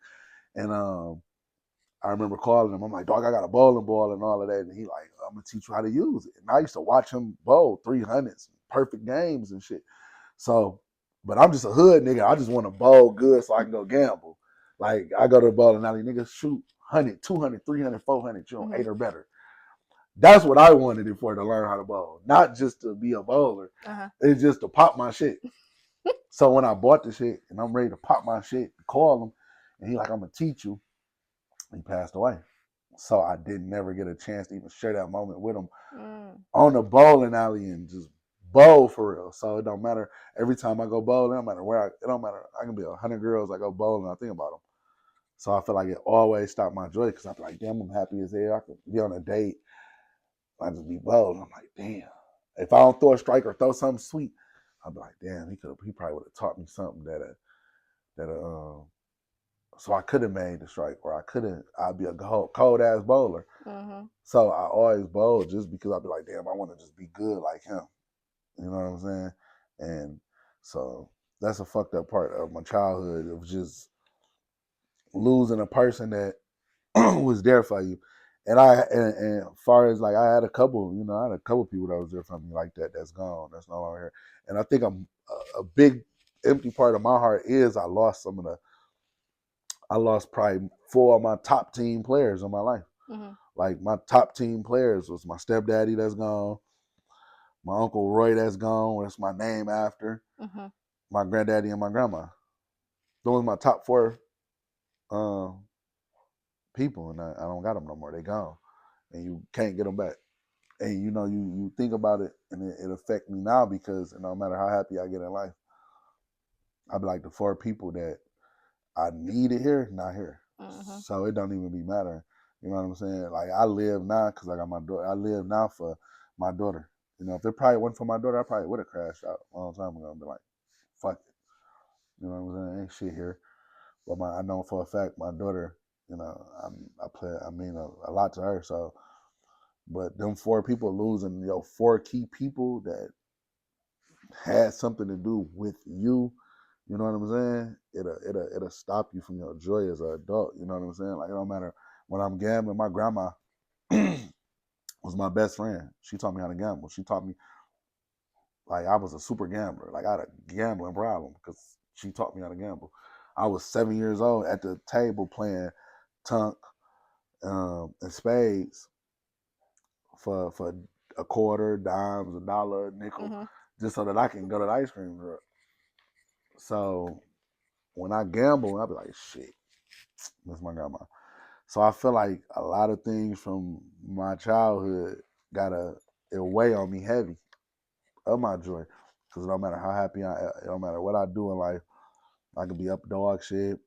And I remember calling him. I'm like, dog, I got a bowling ball and all of that. And he like, I'm gonna teach you how to use it. And I used to watch him bowl 300s, perfect games and shit. So, but I'm just a hood nigga. I just want to bowl good so I can go gamble. Like I go to the bowling alley, nigga, shoot 100, 200, 300, 400, you know, 8 or better. That's what I wanted it for, to learn how to bowl, not just to be a bowler. It's just to pop my shit. So when I bought the shit and I'm ready to pop my shit, call him, and he like, I'm gonna teach you. He passed away. So I didn't never get a chance to even share that moment with him on the bowling alley and just bowl for real. So it don't matter. Every time I go bowling, it don't matter where it don't matter. I can be 100 girls, I go bowling, I think about them. So I feel like it always stopped my joy because I feel like, damn, I'm happy as hell. I could be on a date, I just be bowling. I'm like, damn. If I don't throw a strike or throw something sweet, I'd be like, damn, he probably would have taught me something so I could have made the strike, or I'd be a cold ass bowler. Mm-hmm. So I always bowl just because I'd be like, damn, I want to just be good like him. You know what I'm saying? And so that's a fucked up part of my childhood, of just losing a person that was there for you. And as far as like I had a couple people that was there for me like that, that's gone, that's no longer here. And I think a big empty part of my heart is I lost probably 4 of my top team players in my life. Mm-hmm. Like my top team players was my stepdaddy that's gone, my Uncle Roy that's gone, that's my name after. Mm-hmm. my granddaddy and my grandma. Those are my top four people, and I don't got them no more. They gone, and you can't get them back. And you think about it, and it affect me now because no matter how happy I get in life, I be like the four people that I needed here, not here. Mm-hmm. So it don't even be mattering. You know what I'm saying? Like I live now because I got my daughter. I live now for my daughter. If it probably wasn't for my daughter, I probably would have crashed out a long time ago and be like, fuck it. You know what I'm saying? Ain't shit here. But I know for a fact my daughter, I mean a lot to her. So, but them four people losing, four key people that had something to do with you. You know what I'm saying? It'll stop you from your joy as an adult. You know what I'm saying? Like it don't matter when I'm gambling. My grandma was my best friend. She taught me how to gamble. She taught me like I was a super gambler. Like I had a gambling problem because she taught me how to gamble. I was 7 years old at the table playing tunk and spades for a quarter, dimes, a dollar, a nickel, Mm-hmm. just so that I can go to the ice cream truck. So when I gamble, I'll be like, shit, that's my grandma. So I feel like a lot of things from my childhood it weigh on me heavy of my joy. Because no matter how happy no matter what I do in life, I could be up dog shit.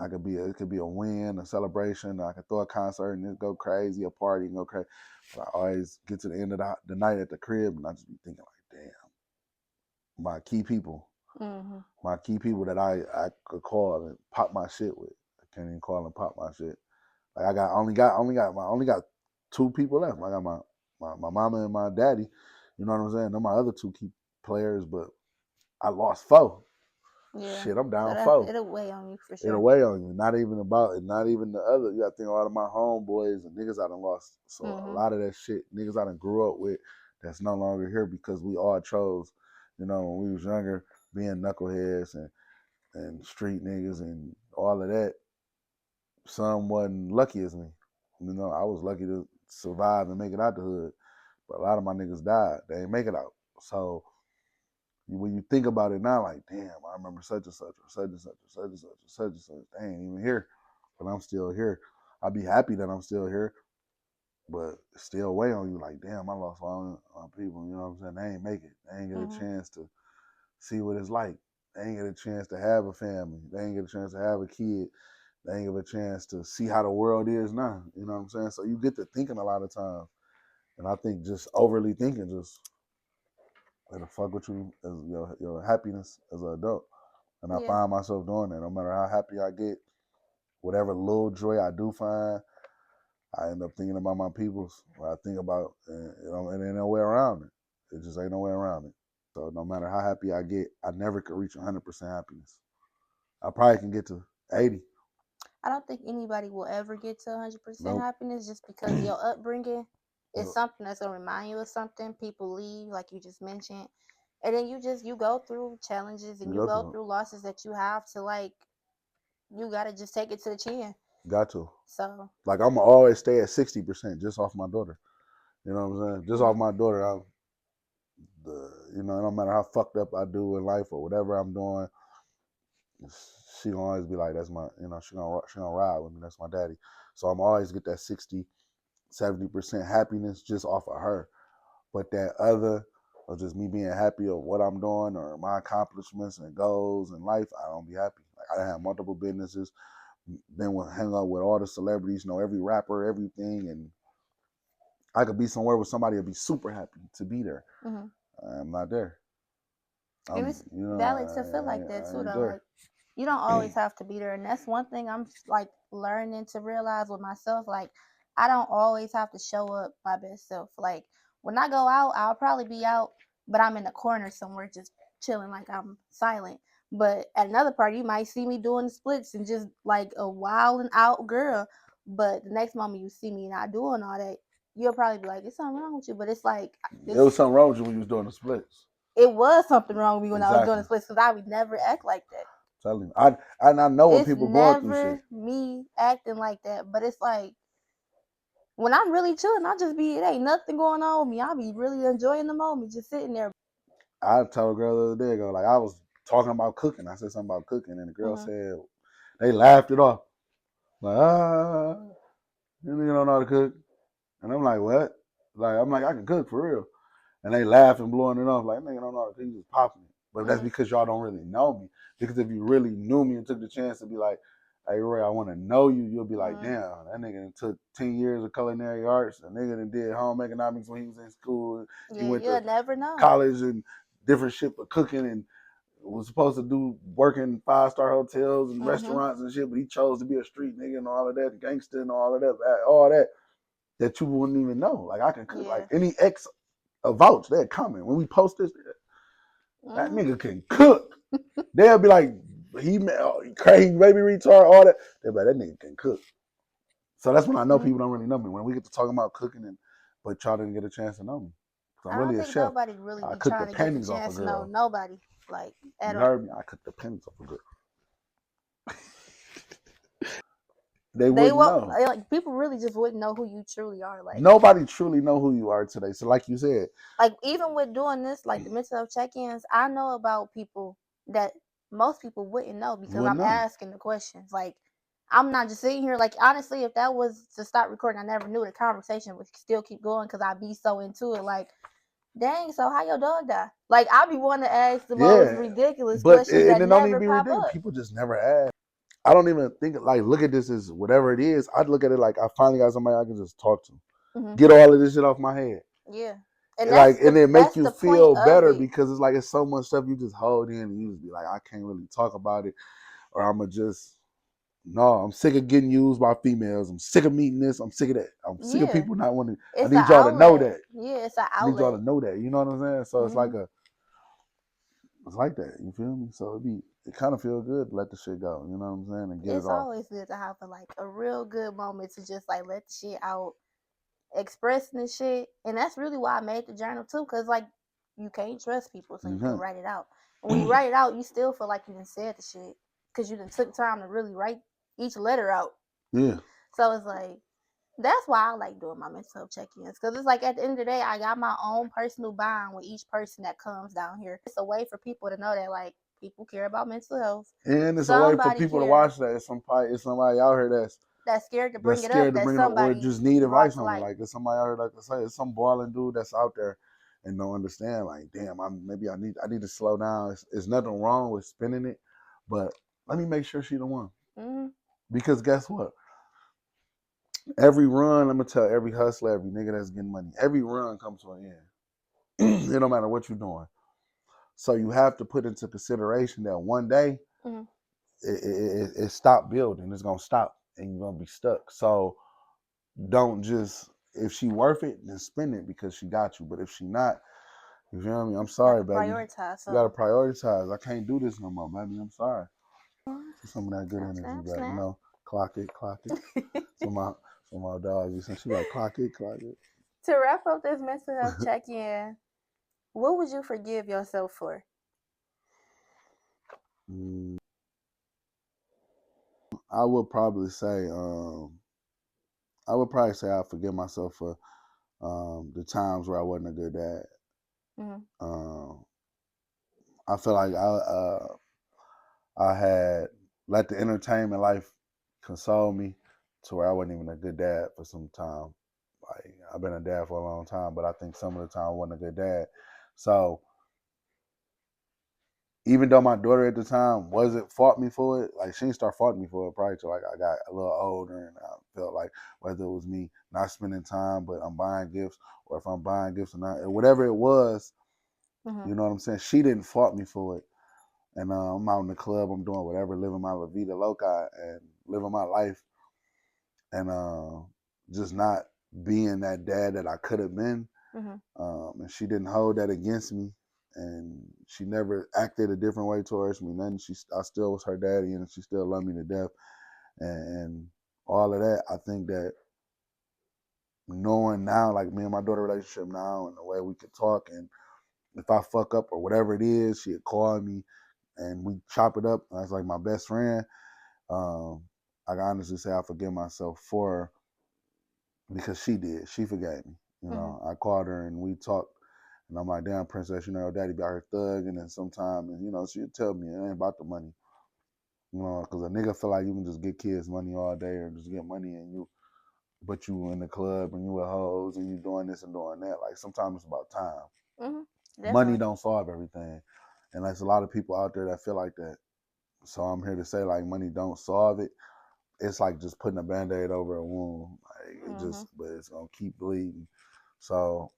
It could be a win, a celebration. I could throw a concert and just go crazy, a party and go crazy. But I always get to the end of the night at the crib and I just be thinking like, damn, Mm-hmm. my key people that I could call and pop my shit with. I can't even call and pop my shit. Like I only got two people left. I got my mama and my daddy. You know what I'm saying? They're my other two key players, but I lost four. Yeah. Shit, I'm down So four. it'll weigh on you for sure. It'll weigh on you. Not even the other. You got to think a lot of my homeboys and niggas I done lost. So a lot of that shit, niggas I done grew up with that's no longer here because we all chose, when we was younger, being knuckleheads and street niggas and all of that. Some wasn't lucky as me. I was lucky to survive and make it out the hood. But a lot of my niggas died. They didn't make it out. So when you think about it now, like, damn, I remember such and such, or such and such, or such and such, or such and such. They ain't even here, but I'm still here. I'd be happy that I'm still here, but still weigh on you. Like, damn, I lost all my people. You know what I'm saying? They ain't make it. They ain't get a chance to see what it's like. They ain't get a chance to have a family. They ain't get a chance to have a kid. They ain't get a chance to see how the world is now. You know what I'm saying? So you get to thinking a lot of times. And I think just overly thinking just it'll fuck with you as your happiness as an adult. And I find myself doing that. No matter how happy I get, whatever little joy I do find, I end up thinking about my peoples. I think about, and ain't no way around it. It just ain't no way around it. So no matter how happy I get, I never could reach 100% happiness. I probably can get to 80. I don't think anybody will ever get to 100% Nope. happiness just because your upbringing is something that's going to remind you of something. People leave, like you just mentioned. And then you go through challenges and you go through losses that you have to, like, you got to just take it to the chin. Got to. So. Like, I'm going to always stay at 60% just off my daughter. You know what I'm saying? Just off my daughter, no matter how fucked up I do in life or whatever I'm doing, she gonna always be like, that's my, she gonna ride with me. That's my daddy. So I'm always get that 60, 70% happiness just off of her. But that other, or just me being happy of what I'm doing or my accomplishments and goals in life, I don't be happy. Like I have multiple businesses, then we'll hang out with all the celebrities, every rapper, everything, and I could be somewhere with somebody and be super happy to be there. I'm not there. And it's valid to feel like that too, though. Like, you don't always have to be there, and that's one thing I'm like learning to realize with myself. Like, I don't always have to show up my best self. Like, when I go out, I'll probably be out, but I'm in the corner somewhere just chilling, like I'm silent. But at another party, you might see me doing the splits and just like a wild and out girl. But the next moment you see me not doing all that, you'll probably be like, "It's something wrong with you." But it's like it was something wrong with you when you was doing the splits. It was something wrong with me when I was doing the splits because I would never act like that. Telling you, I know when people going through shit. It's never me acting like that, but it's like when I'm really chilling, it ain't nothing going on with me. I'll be really enjoying the moment, just sitting there. I told a girl the other day ago, like I was talking about cooking. I said something about cooking, and the girl Mhm. said, they laughed it off. Like, you nigga don't know how to cook. And I'm like, what? Like, I'm like, I can cook for real. And they laugh and blowing it off. Like, nigga don't know how to cook. You just popping it. But that's because y'all don't really know me. Because if you really knew me and took the chance to be like, hey, Ray, I want to know you, you'll be like, damn, that nigga took 10 years of culinary arts. A nigga that did home economics when he was in school. He Yeah, went you'll to never know. college and different shit for cooking and was supposed to do work in 5-star hotels and restaurants and shit, but he chose to be a street nigga and all of that, gangster and all of that you wouldn't even know. Like, I can cook. Like, any ex vouch, they'll comment. When we post this, that nigga can cook. They'll be like, he crazy baby retard, all that. They'll be like, that nigga can cook. So that's when I know people don't really know me. When we get to talking about cooking, but y'all didn't get a chance to know me. I don't think chef. nobody really I be cook the trying to get the pennies off a chance to know girl. nobody, like, at You all. heard me? I cook the pennies off a girl. They They wouldn't won't, know. like, people really just wouldn't know who you truly are. Like, Nobody truly know who you are today. So like you said, like even with doing this, like the mental health check-ins, I know about people that most people wouldn't know because wouldn't I'm know. asking the questions. Like, I'm not just sitting here. Like, honestly, if that was to stop recording, I never knew the conversation would still keep going because I'd be so into it. Like, dang, so how your dog die? Like, I be wanting to ask the most ridiculous but questions and that it don't even never be pop ridiculous. up. People just never ask. I don't even think like look at this as whatever it is. I'd look at it like I finally got somebody I can just talk to, get all of this shit off my head. Yeah, and like, and it make that's you the point feel of better it. because it's like it's so much stuff you just hold in and you just be like, I can't really talk about it, or I'ma just no. I'm sick of getting used by females. I'm sick of meeting this. I'm sick of that. I'm sick of people not wanting. I need y'all to know that. Yeah, it's an I need y'all to outlet. know that. You know what I'm saying? So it's like it's like that. You feel me? So it kind of feel good to let the shit go. You know what I'm saying? And get it It's off. always good to have a real good moment to just like let the shit out, expressing the shit, and that's really why I made the journal too. Cause like you can't trust people, so you can write it out. And when you write it out, you still feel like you done said the shit because you done took time to really write each letter out. Yeah. So it's like that's why I like doing my mental health check-ins because it's like at the end of the day, I got my own personal bond with each person that comes down here. It's a way for people to know that like people care about mental health. And it's a way for Somebody people to cares. watch that. It's somebody out here That's scared to that's bring it up. scared to That bring it up or somebody just need brought advice to on it. light. Like there's somebody out here, like I say, it's some balling dude that's out there and don't understand. Like, damn, maybe I need to slow down. It's nothing wrong with spinning it, but let me make sure she the one. Because guess what? Every run, I'm gonna tell every hustler, every nigga that's getting money, every run comes to an end. It don't matter what you're doing. So you have to put into consideration that one day it stopped building. It's gonna stop, and you're gonna be stuck. So don't just if she worth it, then spend it because she got you. But if she not, you feel me? I'm sorry, baby. Prioritize. You gotta prioritize. I can't do this no more, baby. I'm sorry. Some of that good Snap, energy, snap, but you know, clock it. some of my dogs, she like clock it. To wrap up this mental health check-in, what would you forgive yourself for? I would probably say, I forgive myself for the times where I wasn't a good dad. I feel like I had let the entertainment life console me to where I wasn't even a good dad for some time. Like I've been a dad for a long time, but I think some of the time I wasn't a good dad. So even though my daughter at the time wasn't fought me for it, like she didn't start fighting me for it probably till like I got a little older and I felt like whether it was me not spending time, but I'm buying gifts, or if I'm buying gifts or not, or whatever it was, you know what I'm saying? She didn't fault me for it. And I'm out in the club, I'm doing whatever, living my La Vida Loca and living my life and just not being that dad that I could have been. And she didn't hold that against me. And she never acted a different way towards me. Nothing. I still was her daddy, and she still loved me to death. And all of that, I think that knowing now, like me and my daughter relationship now, and the way we could talk, and if I fuck up or whatever it is, she'd call me, and we chop it up. That's like my best friend. I can honestly say I forgive myself for her because she did. She forgave me. You know, I called her and we talked, And I'm like, damn, princess, you know, your daddy be out here thugging, and sometimes, and you know, she'll tell me it ain't about the money. You know, because a nigga feel like you can just get kids money all day or just get money and you, but you in the club and you with hoes and you doing this and doing that. Like sometimes it's about time. Mm-hmm. Money don't solve everything, and there's a lot of people out there that feel like that. So I'm here to say like money don't solve it. It's like just putting a band-aid over a wound. Like it just, but it's gonna keep bleeding. So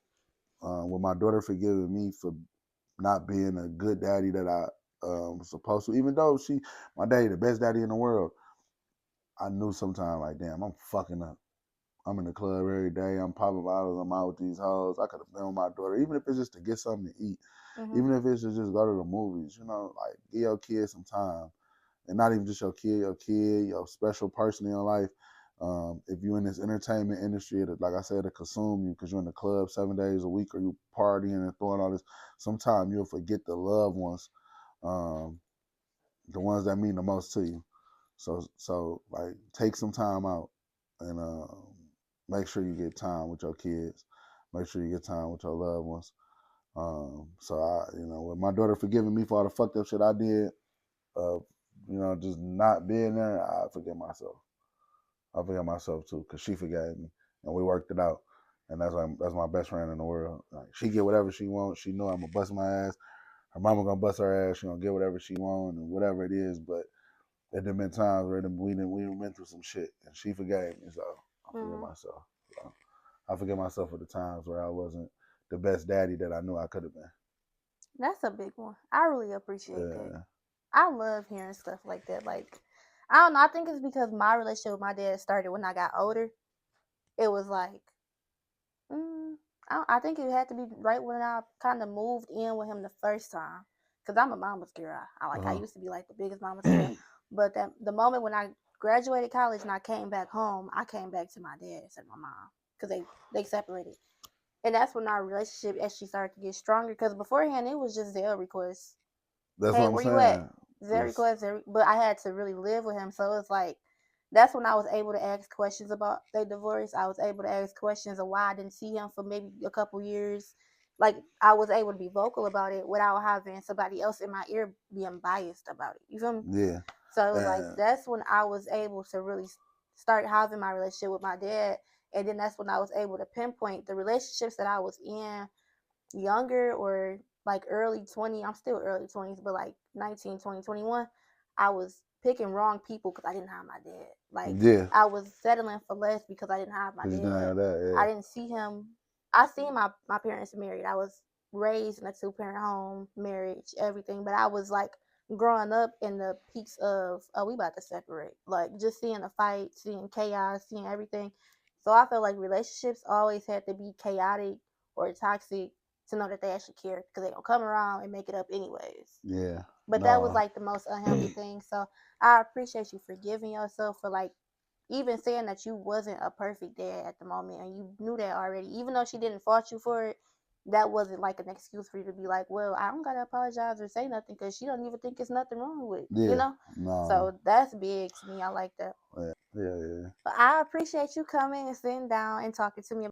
with my daughter forgiving me for not being a good daddy that I was supposed to, even though my daddy, the best daddy in the world, I knew sometime like, damn, I'm fucking up. I'm in the club every day. I'm popping bottles. I'm out with these hoes. I could have been with my daughter, even if it's just to get something to eat, even if it's to just go to the movies. You know, like give your kid some time, and not even just your kid, your special person in your life. If you're in this entertainment industry, like I said, to consume you because you're in the club 7 days a week or you partying and throwing all this, sometimes you'll forget the loved ones, um, the ones that mean the most to you. So like take some time out and make sure you get time with your kids. Make sure you get time with your loved ones. So with my daughter forgiving me for all the fucked up shit I did, just not being there, I forgive myself. I forgive myself too, cause she forgave me, and we worked it out. And that's my best friend in the world. Like, she get whatever she wants. She know I'm gonna bust my ass. Her mama gonna bust her ass. She gonna get whatever she want and whatever it is. But there have been times where we went through some shit, and she forgave me. So I forgive myself. So I forgive myself for the times where I wasn't the best daddy that I knew I could have been. That's a big one. I really appreciate that. I love hearing stuff like that. Like, I don't know. I think it's because my relationship with my dad started when I got older. It was like, I think it had to be right when I kind of moved in with him the first time. Cause I'm a mama's girl. I used to be like the biggest mama's girl. But the moment when I graduated college and I came back home, I came back to my dad instead of my mom. Cause they separated. And that's when our relationship actually started to get stronger. Because beforehand, it was just Zelle requests. That's Hey, what I'm where you at? saying. Zelle requests. But I had to really live with him. So it's like, that's when I was able to ask questions about their divorce. I was able to ask questions of why I didn't see him for maybe a couple years. Like, I was able to be vocal about it without having somebody else in my ear being biased about it. You feel me? Yeah. So it was like, that's when I was able to really start having my relationship with my dad. And then that's when I was able to pinpoint the relationships that I was in younger or like early 20. I'm still early 20s, but like 19, 20, 21, I was picking wrong people because I didn't have my dad. Like, I was settling for less because I didn't have my dad. I didn't see him. I seen my parents married. I was raised in a 2-parent home, marriage, everything. But I was like growing up in the peaks of, oh, we about to separate. Like, just seeing a fight, seeing chaos, seeing everything. So I felt like relationships always had to be chaotic or toxic to know that they actually care, because they gonna come around and make it up anyways. Yeah. But that was like the most unhealthy thing. So I appreciate you forgiving yourself for like even saying that you wasn't a perfect dad at the moment and you knew that already. Even though she didn't fault you for it, that wasn't like an excuse for you to be like, well, I don't gotta apologize or say nothing because she don't even think it's nothing wrong with it, you know? So that's big to me. I like that. Yeah. But I appreciate you coming and sitting down and talking to me